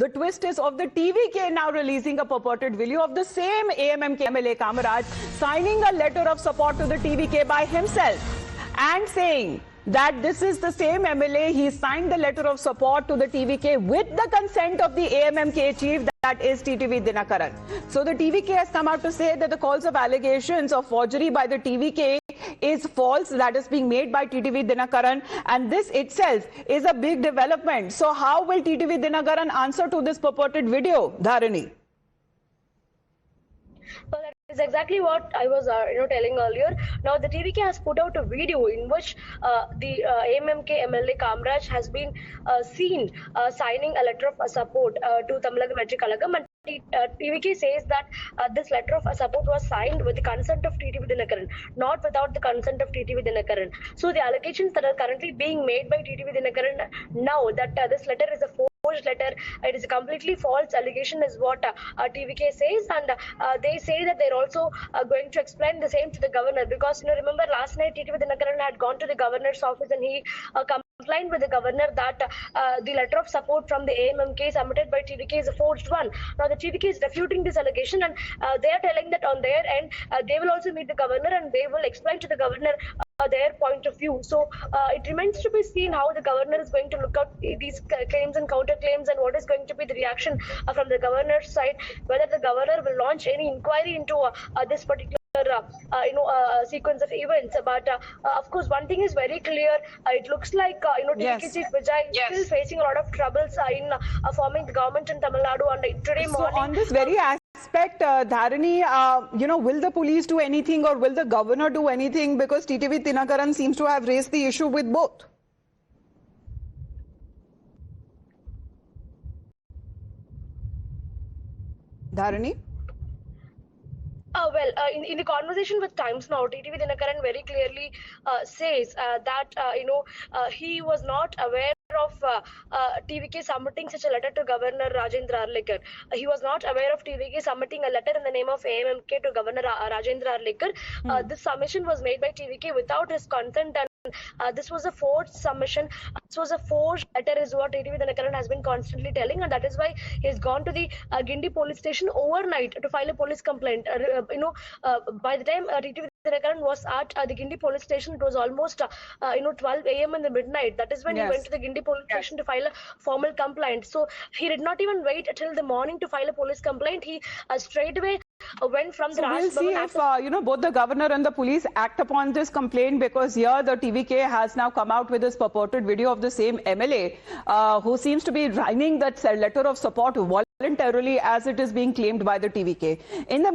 The twist is of the TVK now releasing a purported video of the same AMMK MLA Kamaraj signing a letter of support to the TVK by himself and saying that this is the same MLA. He signed the letter of support to the TVK with the consent of the AMMK chief, that is TTV Dhinakaran. So the TVK has come out to say that the calls of allegations of forgery by the TVK is false, that is being made by TTV Dhinakaran, and this itself is a big development. So how will TTV Dhinakaran answer to this purported video, Dharani? Well, that is exactly what I was telling earlier. Now the TVK has put out a video in which the AMMK MLA Kamaraj has been seen signing a letter of support to Tamil Nadu. And TVK says that this letter of support was signed with the consent of TTV Dhinakaran, not without the consent of TTV Dhinakaran. So the allegations that are currently being made by TTV Dhinakaran now that this letter is a forged letter, it is a completely false allegation is what TVK says, and they say that they're also going to explain the same to the governor, because remember last night TTV Dhinakaran had gone to the governor's office and he complained with the governor that the letter of support from the AMMK submitted by TVK is a forged one. Now the TVK is refuting this allegation, and they are telling that on their end they will also meet the governor and they will explain to the governor their point of view. So it remains to be seen how the governor is going to look at these claims and counterclaims, and what is going to be the reaction from the governor's side, whether the governor will launch any inquiry into this particular sequence of events. But of course, one thing is very clear. It looks like TVK chief Vijay is still facing a lot of troubles in forming the government in Tamil Nadu. And today morning, on this very aspect, Dharani, will the police do anything or will the governor do anything? Because TTV Dhinakaran seems to have raised the issue with both. Dharani? In the conversation with Times Now, TTV Dhinakaran very clearly says that he was not aware of TVK submitting such a letter to Governor Rajendra Arlikar. He was not aware of TVK submitting a letter in the name of AMMK to Governor Rajendra Arlikar. This submission was made by TVK without his consent, and this was a forged submission. This was a forged letter is what TTV Dinakaran has been constantly telling, and that is why he has gone to the Guindy police station overnight to file a police complaint. By the time TTV Dinakaran was at the Guindy police station, it was almost 12 a.m. in the midnight. That is when he went to the Guindy police station to file a formal complaint. So he did not even wait till the morning to file a police complaint. He straight away went from the So we'll see if both the governor and the police act upon this complaint, because here the TVK has now come out with this purported video of the same MLA who seems to be signing that letter of support voluntarily, as it is being claimed by the TVK. In the